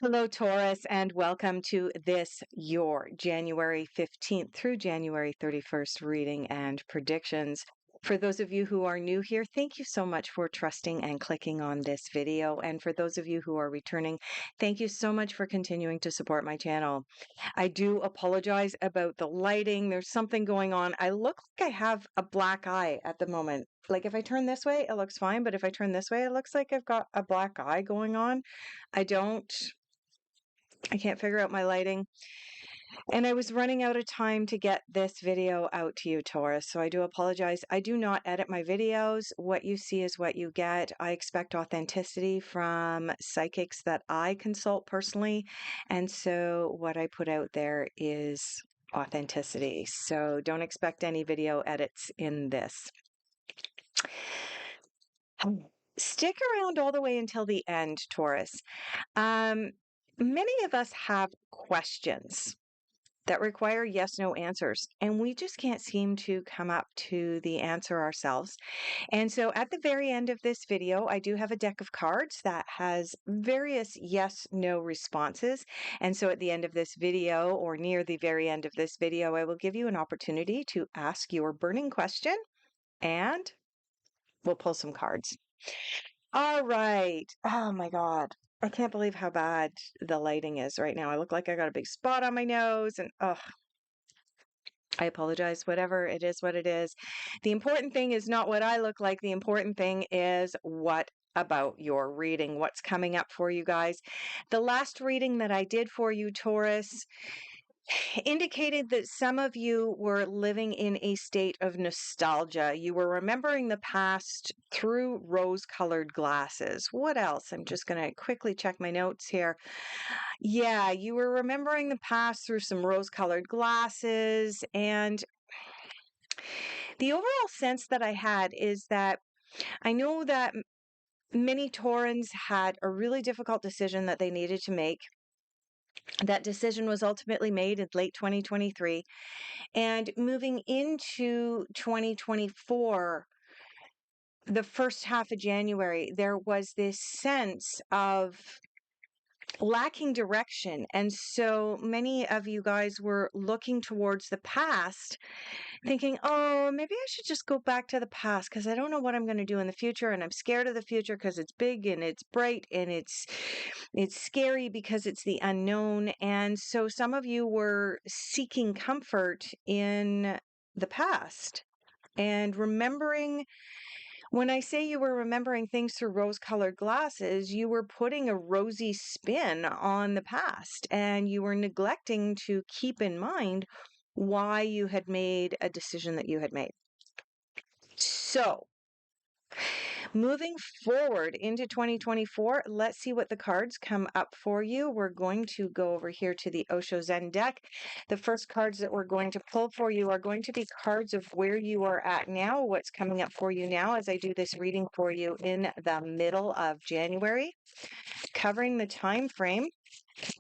Hello, Taurus, and welcome to this, your January 15th through January 31st reading and predictions. For those of you who are new here, thank you so much for trusting and clicking on this video. And for those of you who are returning, thank you so much for continuing to support my channel. I do apologize about the lighting. There's something going on. I look like I have a black eye at the moment. Like if I turn this way, it looks fine. But if I turn this way, it looks like I've got a black eye going on. I can't figure out my lighting. And I was running out of time to get this video out to you, Taurus. So I do apologize. I do not edit my videos. What you see is what you get. I expect authenticity from psychics that I consult personally. And so what I put out there is authenticity. So don't expect any video edits in this. Stick around all the way until the end, Taurus. Many of us have questions that require yes no answers, and we just can't seem to come up to the answer ourselves. And so at the very end of this video, I do have a deck of cards that has various yes no responses. And so at the end of this video, or near the very end of this video, I will give you an opportunity to ask your burning question, and we'll pull some cards. All right. Oh my God. I can't believe how bad the lighting is right now. I look like I got a big spot on my nose, and I apologize. Whatever, it is what it is. The important thing is not what I look like. The important thing is what about your reading, what's coming up for you guys. The last reading that I did for you, Taurus, indicated that some of you were living in a state of nostalgia. You were remembering the past through rose-colored glasses. What else? I'm just going to quickly check my notes here. Yeah, you were remembering the past through some rose-colored glasses. And the overall sense that I had is that I know that many Taurans had a really difficult decision that they needed to make. That decision was ultimately made in late 2023. And moving into 2024, the first half of January, there was this sense of lacking direction. And so many of you guys were looking towards the past, thinking, oh, maybe I should just go back to the past because I don't know what I'm going to do in the future. And I'm scared of the future because it's big and it's bright and it's scary because it's the unknown. And so some of you were seeking comfort in the past and remembering. When I say you were remembering things through rose-colored glasses, you were putting a rosy spin on the past and you were neglecting to keep in mind why you had made a decision that you had made. So, moving forward into 2024, let's see what the cards come up for you. We're going to go over here to the TAURUS-Jan deck. The first cards that we're going to pull for you are going to be cards of where you are at now, what's coming up for you now as I do this reading for you in the middle of January, covering the time frame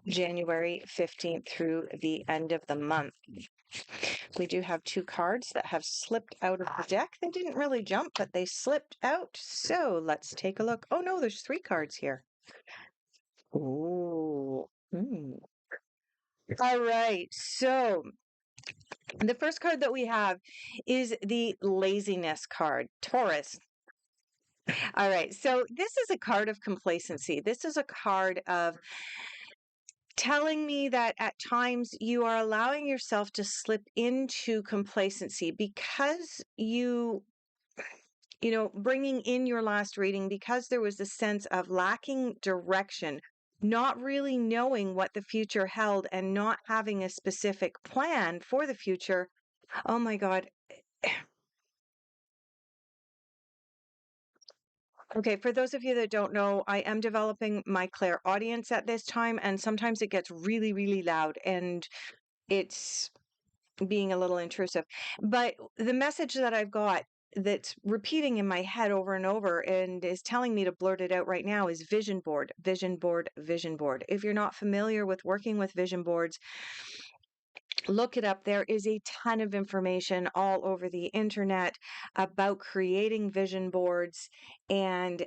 January 15th through the end of the month. We do have two cards that have slipped out of the deck. They didn't really jump, but they slipped out. So let's take a look. Oh no, there's three cards here. Ooh. All right. So the first card that we have is the laziness card, Taurus. All right. So this is a card of complacency. This is a card of telling me that at times you are allowing yourself to slip into complacency because bringing in your last reading, because there was a sense of lacking direction, not really knowing what the future held and not having a specific plan for the future. Oh my God. Okay, for those of you that don't know, I am developing my clairaudience at this time, and sometimes it gets really, really loud and it's being a little intrusive. But the message that I've got that's repeating in my head over and over and is telling me to blurt it out right now is vision board, vision board, vision board. If you're not familiar with working with vision boards, look it up. There is a ton of information all over the internet about creating vision boards, and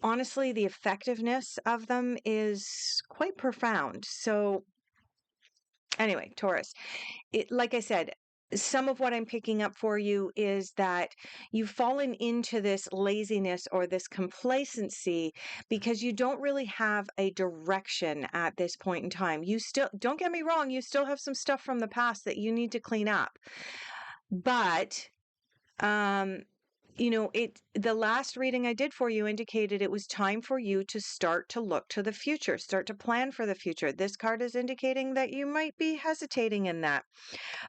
honestly, the effectiveness of them is quite profound. So, anyway, Taurus, like I said, some of what I'm picking up for you is that you've fallen into this laziness or this complacency because you don't really have a direction at this point in time. You still, don't get me wrong, you still have some stuff from the past that you need to clean up. But um the last reading I did for you indicated it was time for you to start to look to the future, start to plan for the future. This card is indicating that you might be hesitating in that.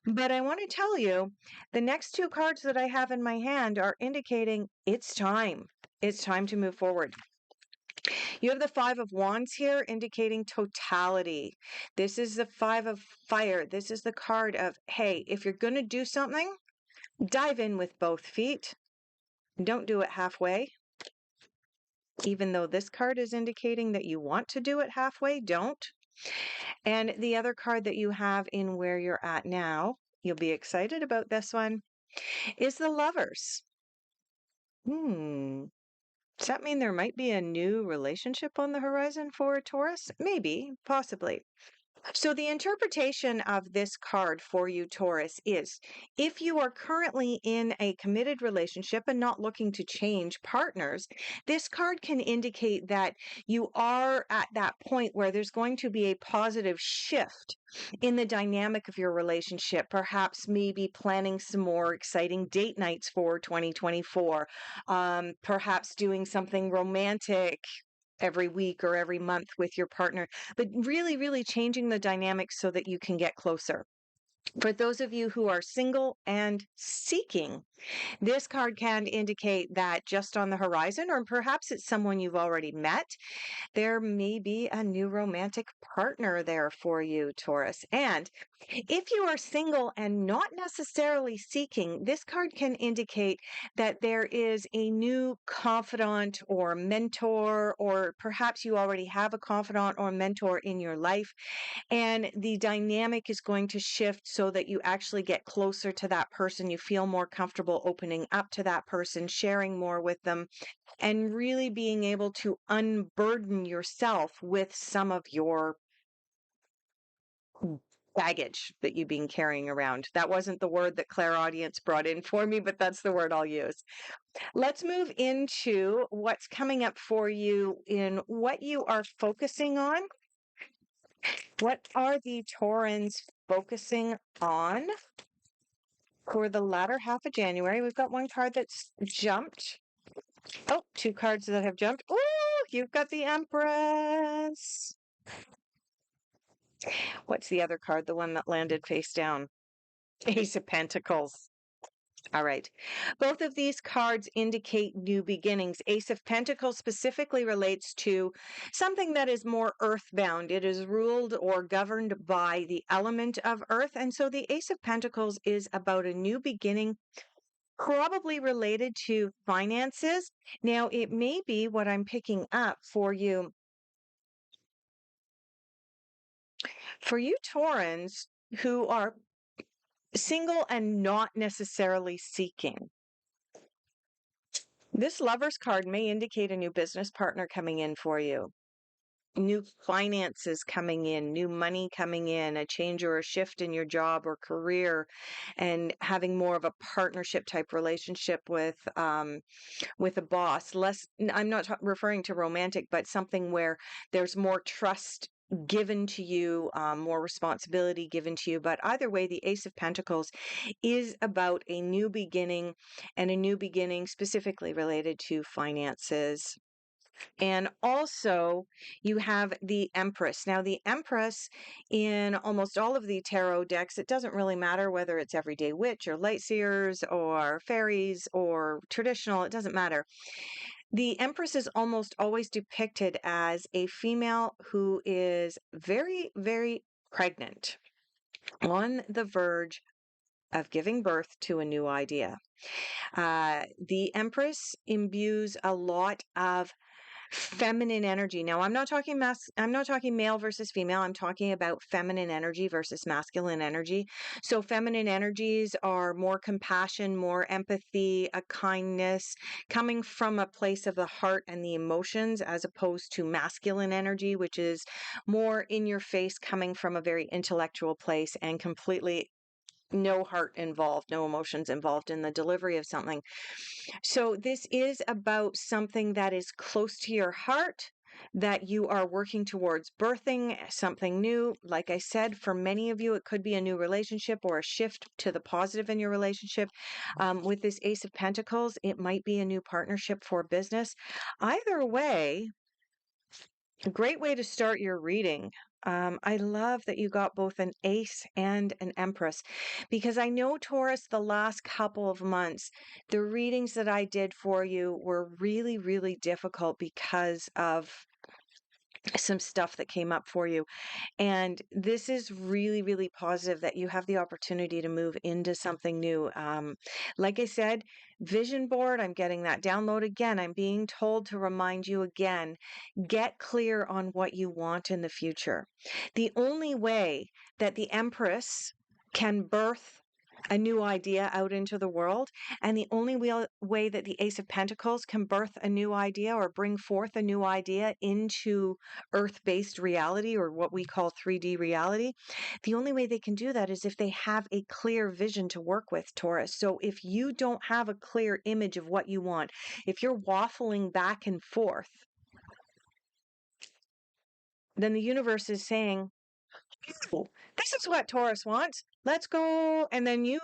But I want to tell you, the next two cards that I have in my hand are indicating it's time. It's time to move forward. You have the Five of Wands here indicating totality. This is the Five of Fire. This is the card of, hey, if you're going to do something, dive in with both feet. Don't do it halfway. Even though this card is indicating that you want to do it halfway, don't. And the other card that you have in where you're at now, you'll be excited about this one, is the Lovers. Does that mean there might be a new relationship on the horizon for Taurus? Maybe, possibly. So, the interpretation of this card for you, Taurus, is if you are currently in a committed relationship and not looking to change partners, this card can indicate that you are at that point where there's going to be a positive shift in the dynamic of your relationship. Perhaps maybe planning some more exciting date nights for 2024, perhaps doing something romantic every week or every month with your partner, but really, really changing the dynamics so that you can get closer. For those of you who are single and seeking, this card can indicate that just on the horizon, or perhaps it's someone you've already met, there may be a new romantic partner there for you, Taurus. And if you are single and not necessarily seeking, this card can indicate that there is a new confidant or mentor, or perhaps you already have a confidant or mentor in your life, and the dynamic is going to shift so that you actually get closer to that person. You feel more comfortable opening up to that person, sharing more with them, and really being able to unburden yourself with some of your baggage that you've been carrying around. That wasn't the word that clairaudience brought in for me, but that's the word I'll use. Let's move into what's coming up for you in what you are focusing on. What are the Taurans focusing on for the latter half of January? We've got one card that's jumped. Oh, two cards that have jumped. Oh, you've got the Empress. What's the other card? The one that landed face down? Ace of Pentacles. All right. Both of these cards indicate new beginnings. Ace of Pentacles specifically relates to something that is more earthbound. It is ruled or governed by the element of earth. And so the Ace of Pentacles is about a new beginning, probably related to finances. Now, it may be what I'm picking up for you. For you, Taurans, who are single and not necessarily seeking, this Lover's card may indicate a new business partner coming in for you, new finances coming in, new money coming in, a change or a shift in your job or career, and having more of a partnership type relationship with a boss. I'm not referring to romantic, but something where there's more trust given to you, more responsibility given to you. But either way, the Ace of Pentacles is about a new beginning, and a new beginning specifically related to finances. And also, you have the Empress. Now, the Empress in almost all of the tarot decks, it doesn't really matter whether it's everyday witch or light seers or fairies or traditional, it doesn't matter. The Empress is almost always depicted as a female who is very, very pregnant, on the verge of giving birth to a new idea. The Empress imbues a lot of feminine energy. Now, I'm not talking male versus female. I'm talking about feminine energy versus masculine energy. So feminine energies are more compassion, more empathy, a kindness coming from a place of the heart and the emotions, as opposed to masculine energy, which is more in your face, coming from a very intellectual place and completely no heart involved, no emotions involved in the delivery of something. So, this is about something that is close to your heart, that you are working towards birthing something new. Like I said, for many of you, it could be a new relationship or a shift to the positive in your relationship. With this Ace of Pentacles, it might be a new partnership for business. Either way, a great way to start your reading. I love that you got both an ace and an empress, because I know, Taurus, the last couple of months, the readings that I did for you were really, really difficult because of some stuff that came up for you. And this is really, really positive that you have the opportunity to move into something new. Like I said, vision board, I'm getting that download again. I'm being told to remind you again, get clear on what you want in the future. The only way that the Empress can birth a new idea out into the world, and the only way that the Ace of Pentacles can birth a new idea or bring forth a new idea into earth-based reality, or what we call 3D reality, the only way they can do that is if they have a clear vision to work with, Taurus. So if you don't have a clear image of what you want, if you're waffling back and forth, then the universe is saying, "Oh, this is what Taurus wants. Let's go." And then you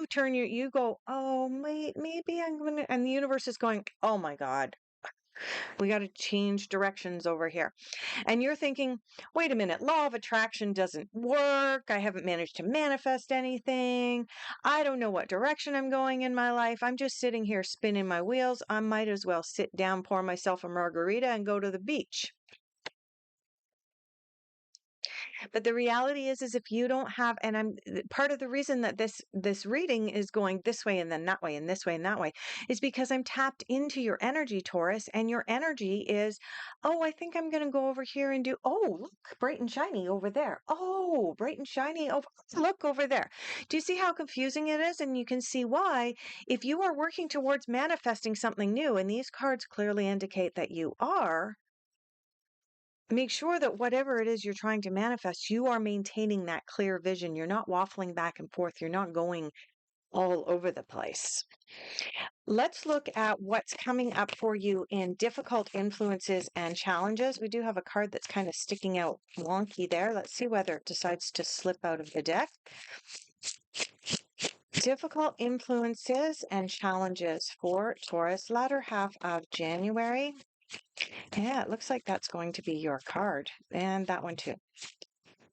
go, "Oh, maybe I'm going to," and the universe is going, "Oh my God, we got to change directions over here." And you're thinking, wait a minute, law of attraction doesn't work. I haven't managed to manifest anything. I don't know what direction I'm going in my life. I'm just sitting here spinning my wheels. I might as well sit down, pour myself a margarita, and go to the beach. But the reality is if you don't have, and I'm part of the reason that this reading is going this way and then that way and this way and that way, is because I'm tapped into your energy, Taurus, and your energy is, oh, I think I'm going to go over here and do, oh, look, bright and shiny over there. Oh, bright and shiny over, look over there. Do you see how confusing it is? And you can see why, if you are working towards manifesting something new, and these cards clearly indicate that you are, make sure that whatever it is you're trying to manifest, you are maintaining that clear vision. You're not waffling back and forth. You're not going all over the place. Let's look at what's coming up for you in difficult influences and challenges. We do have a card that's kind of sticking out wonky there. Let's see whether it decides to slip out of the deck. Difficult influences and challenges for Taurus, latter half of January. Yeah, it looks like that's going to be your card, and that one too.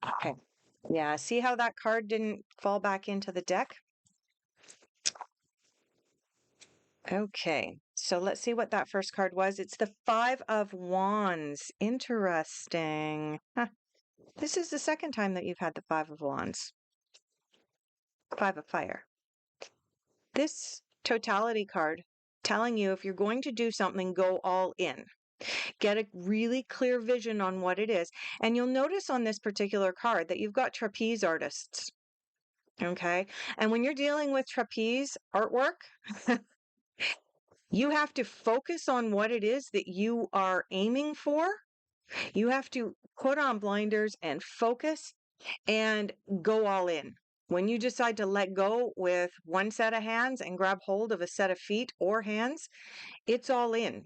Okay. Yeah, see how that card didn't fall back into the deck? Okay, so let's see what that first card was. It's the Five of Wands. Interesting. Huh. This is the second time that you've had the Five of Wands. Five of Fire. This totality card telling you if you're going to do something, go all in. Get a really clear vision on what it is. And you'll notice on this particular card that you've got trapeze artists. Okay. And when you're dealing with trapeze artwork, you have to focus on what it is that you are aiming for. You have to put on blinders and focus and go all in. When you decide to let go with one set of hands and grab hold of a set of feet or hands, it's all in.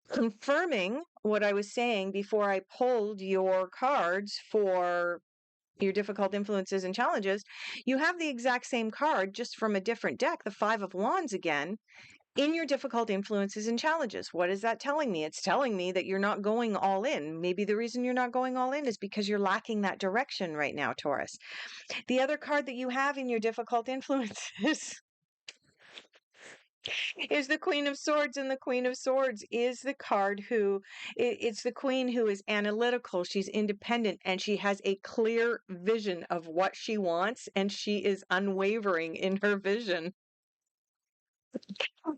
Confirming what I was saying before I pulled your cards for your difficult influences and challenges, you have the exact same card just from a different deck, the Five of Wands again, in your difficult influences and challenges. What is that telling me? It's telling me that you're not going all in. Maybe the reason you're not going all in is because you're lacking that direction right now, Taurus. The other card that you have in your difficult influences is the Queen of Swords, and the Queen of Swords is the card it's the queen who is analytical, she's independent, and she has a clear vision of what she wants, and she is unwavering in her vision.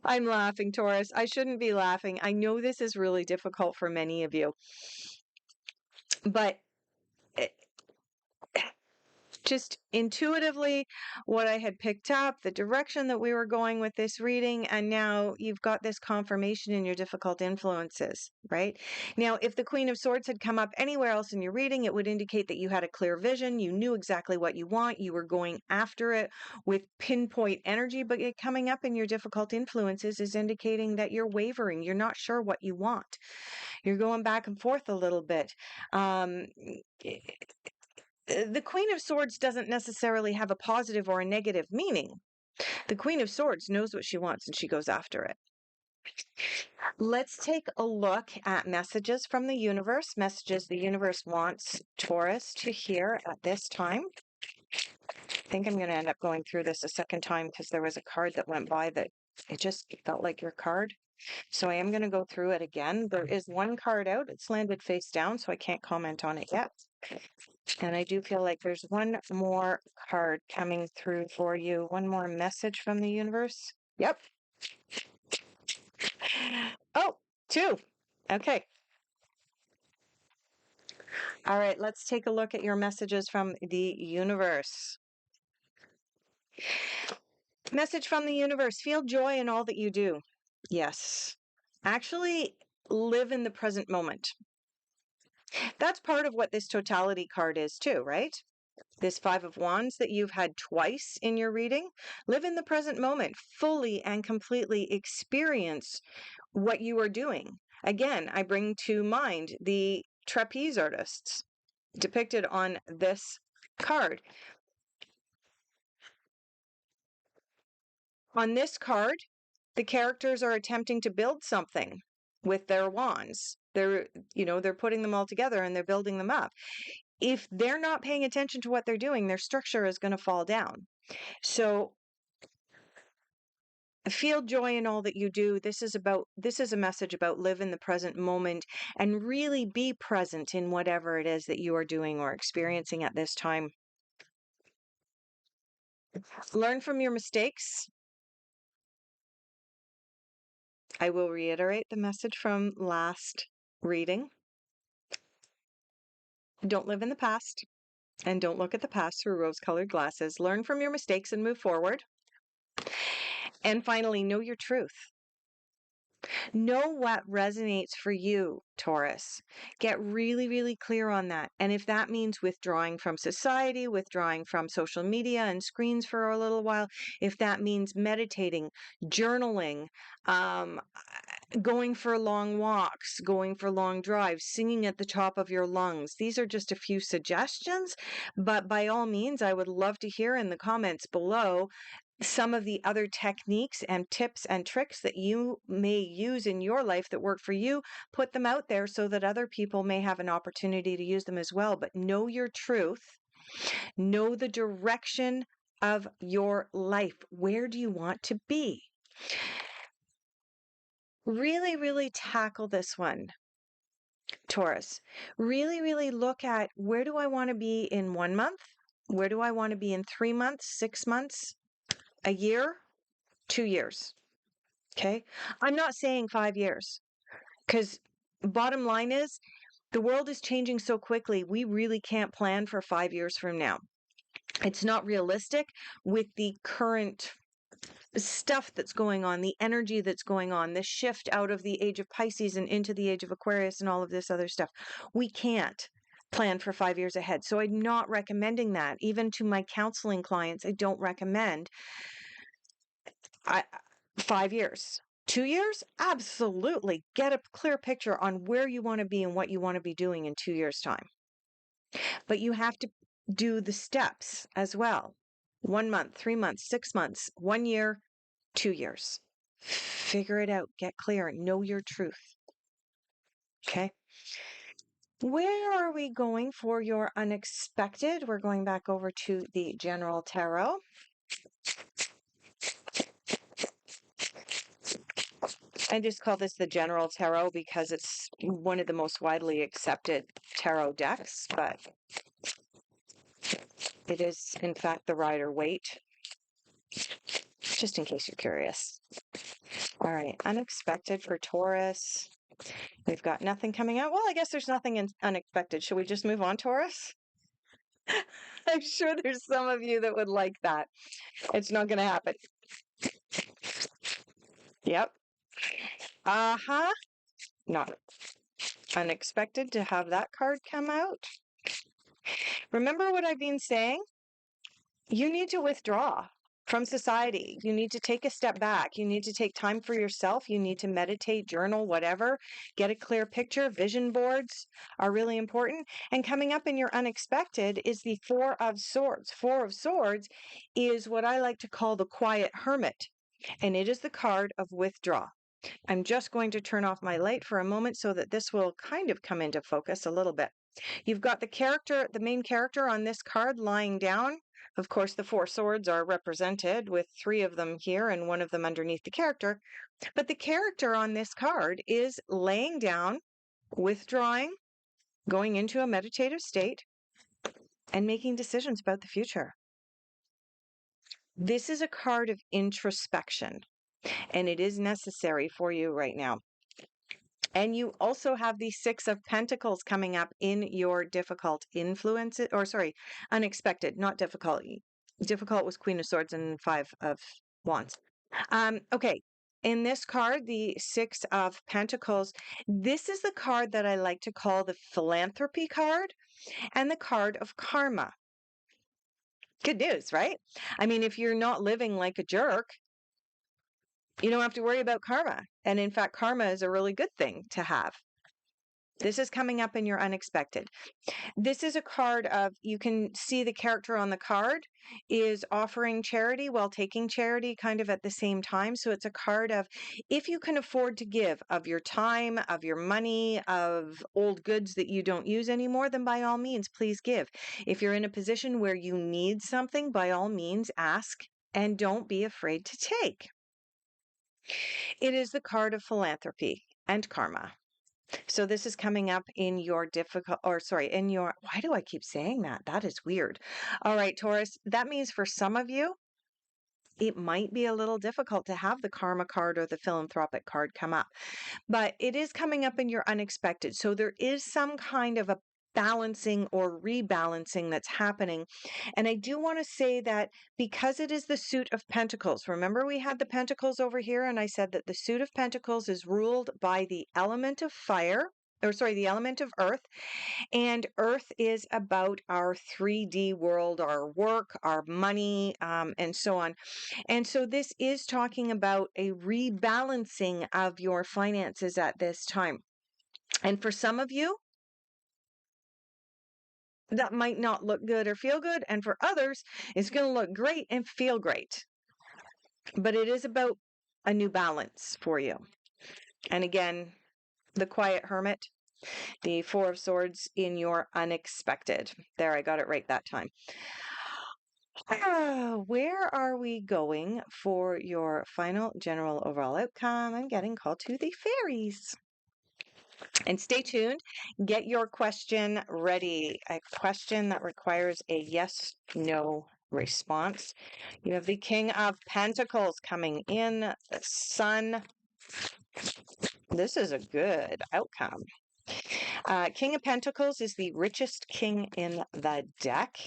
I'm laughing, Taurus. I shouldn't be laughing. I know this is really difficult for many of you, but it, just intuitively, what I had picked up, the direction that we were going with this reading, and now you've got this confirmation in your difficult influences, right? Now, if the Queen of Swords had come up anywhere else in your reading, it would indicate that you had a clear vision, you knew exactly what you want, you were going after it with pinpoint energy, but it coming up in your difficult influences is indicating that you're wavering, you're not sure what you want. You're going back and forth a little bit. Um, the Queen of Swords doesn't necessarily have a positive or a negative meaning. The Queen of Swords knows what she wants and she goes after it. Let's take a look at messages from the universe, messages the universe wants Taurus to hear at this time. I think I'm going to end up going through this a second time because there was a card that went by that it just felt like your card. So I am going to go through it again. There is one card out. It's landed face down, so I can't comment on it yet. And I do feel like there's one more card coming through for you. One more message from the universe. Yep. Oh, two. Okay. All right, let's take a look at your messages from the universe. Message from the universe. Feel joy in all that you do. Yes. Actually, live in the present moment. That's part of what this totality card is too, right? This Five of Wands that you've had twice in your reading. Live in the present moment, fully and completely experience what you are doing. Again, I bring to mind the trapeze artists depicted on this card. On this card, the characters are attempting to build something with their wands. They're putting them all together and they're building them up. If they're not paying attention to what they're doing, their structure is going to fall down. So feel joy in all that you do. This is a message about live in the present moment and really be present in whatever it is that you are doing or experiencing at this time. Learn from your mistakes. I will reiterate the message from last reading. Don't live in the past and don't look at the past through rose-colored glasses. Learn from your mistakes and move forward. And finally, know your truth. Know what resonates for you, Taurus. Get really, really clear on that. And if that means withdrawing from society, withdrawing from social media and screens for a little while, if that means meditating, journaling, going for long walks, going for long drives, singing at the top of your lungs. These are just a few suggestions, but by all means, I would love to hear in the comments below some of the other techniques and tips and tricks that you may use in your life that work for you. Put them out there so that other people may have an opportunity to use them as well. But know your truth, know the direction of your life. Where do you want to be? Really, really tackle this one, Taurus. Really, really look at where do I want to be in 1 month? Where do I want to be in 3 months, 6 months, a year, 2 years? Okay. I'm not saying 5 years because bottom line is the world is changing so quickly. We really can't plan for 5 years from now. It's not realistic with the current stuff that's going on, the energy that's going on, the shift out of the age of Pisces and into the age of Aquarius and all of this other stuff. We can't plan for 5 years ahead. So I'm not recommending that. Even to my counseling clients, I don't recommend 5 years. 2 years? Absolutely. Get a clear picture on where you want to be and what you want to be doing in 2 years' time. But you have to do the steps as well. 1 month, 3 months, 6 months, 1 year, 2 years. Figure it out. Get clear. Know your truth. Okay. Where are we going for your unexpected? We're going back over to the General Tarot. I just call this the General Tarot because it's one of the most widely accepted tarot decks, but it is, in fact, the Rider-Waite. just in case you're curious. All right, unexpected for Taurus. We've got nothing coming out. Well, I guess there's nothing unexpected. Should we just move on, Taurus? I'm sure there's some of you that would like that. It's not going to happen. Yep. Uh-huh. Not unexpected to have that card come out. Remember what I've been saying? You need to withdraw from society. You need to take a step back. You need to take time for yourself. You need to meditate, journal, whatever. Get a clear picture. Vision boards are really important. And coming up in your unexpected is the Four of Swords. Four of Swords is what I like to call the quiet hermit, and it is the card of withdraw. I'm just going to turn off my light for a moment so that this will kind of come into focus a little bit. You've got the main character on this card lying down. Of course, the four swords are represented with three of them here and one of them underneath the character. But the character on this card is laying down, withdrawing, going into a meditative state, and making decisions about the future. This is a card of introspection, and it is necessary for you right now. And you also have the Six of Pentacles coming up in your difficult influences, or sorry, unexpected, not difficult. Difficult was Queen of Swords and Five of Wands. Okay. In this card, the Six of Pentacles, this is the card that I like to call the philanthropy card and the card of karma. Good news, right? I mean, if you're not living like a jerk, you don't have to worry about karma. And in fact, karma is a really good thing to have. This is coming up in your unexpected. This is a card of, you can see the character on the card is offering charity while taking charity kind of at the same time. So it's a card of, if you can afford to give of your time, of your money, of old goods that you don't use anymore, then by all means, please give. If you're in a position where you need something, by all means, ask and don't be afraid to take. It is the card of philanthropy and karma. So this is coming up in your why do I keep saying that? That is weird. All right, Taurus, that means for some of you, it might be a little difficult to have the karma card or the philanthropic card come up, but it is coming up in your unexpected. So there is some kind of a balancing or rebalancing that's happening. And I do want to say that because it is the suit of pentacles, remember we had the pentacles over here, and I said that the suit of pentacles is ruled by the element of fire, the element of earth. And earth is about our 3D world, our work, our money, and so on. And so this is talking about a rebalancing of your finances at this time. And for some of you, that might not look good or feel good. And for others, it's going to look great and feel great. But it is about a new balance for you. And again, the quiet hermit, the Four of Swords in your unexpected. There, I got it right that time. Where are we going for your final general overall outcome? I'm getting called to the fairies. And stay tuned. Get your question ready. A question that requires a yes, no response. You have the King of Pentacles coming in, the Sun. This is a good outcome. King of Pentacles is the richest king in the deck.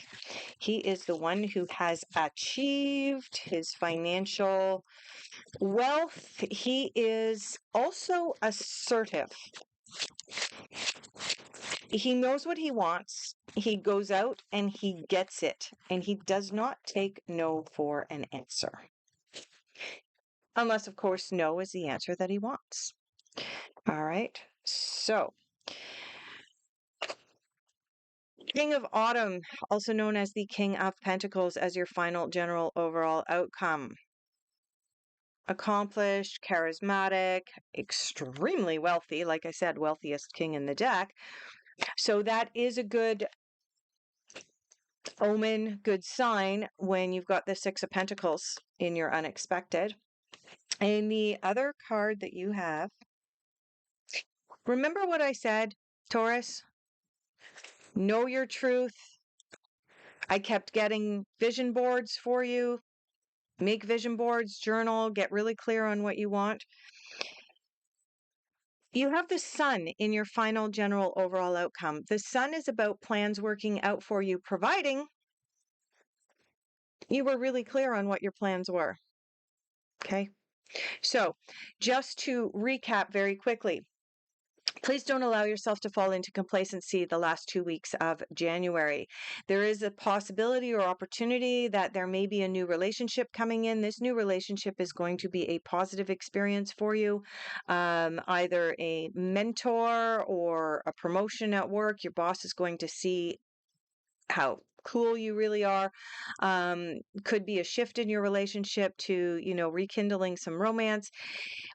He is the one who has achieved his financial wealth. He is also assertive. He knows what he wants. He goes out and he gets it. And he does not take no for an answer. Unless, of course, no is the answer that he wants. All right. So, King of Autumn, also known as the King of Pentacles, as your final general overall outcome. Accomplished, charismatic, extremely wealthy. Like I said, wealthiest king in the deck. So that is a good omen, good sign when you've got the Six of Pentacles in your unexpected. And the other card that you have, remember what I said, Taurus? Know your truth. I kept getting vision boards for you. Make vision boards, journal, get really clear on what you want. You have the sun in your final general overall outcome. The sun is about plans working out for you, providing you were really clear on what your plans were. Okay. So, just to recap very quickly, please don't allow yourself to fall into complacency the last 2 weeks of January. There is a possibility or opportunity that there may be a new relationship coming in. This new relationship is going to be a positive experience for you, either a mentor or a promotion at work. Your boss is going to see how cool you really are. Could be a shift in your relationship to, rekindling some romance.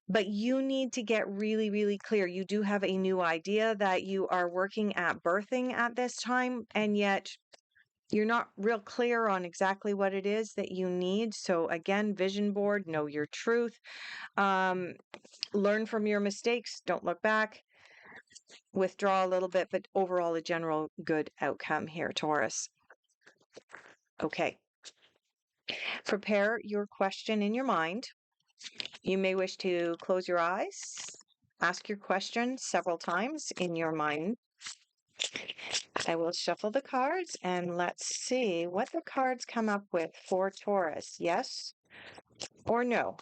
But you need to get really, really clear. You do have a new idea that you are working at birthing at this time, and yet you're not real clear on exactly what it is that you need. So again, vision board, know your truth, learn from your mistakes, don't look back, withdraw a little bit, but overall a general good outcome here, Taurus. Okay. Prepare your question in your mind. You may wish to close your eyes, ask your question several times in your mind. I will shuffle the cards and let's see what the cards come up with for Taurus. Yes or no?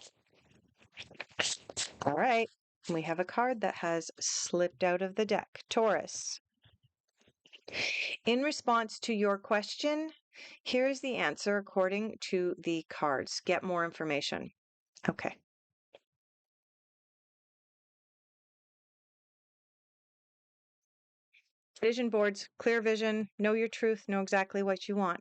All right. We have a card that has slipped out of the deck. Taurus. In response to your question, here's the answer according to the cards. Get more information. Okay. Vision boards, clear vision, know your truth, know exactly what you want.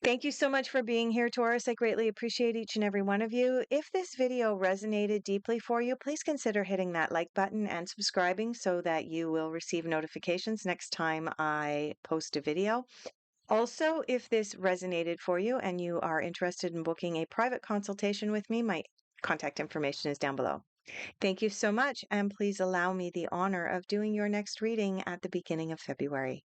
Thank you so much for being here, Taurus. I greatly appreciate each and every one of you. If this video resonated deeply for you, please consider hitting that like button and subscribing so that you will receive notifications next time I post a video. Also, if this resonated for you and you are interested in booking a private consultation with me, my contact information is down below. Thank you so much, and please allow me the honor of doing your next reading at the beginning of February.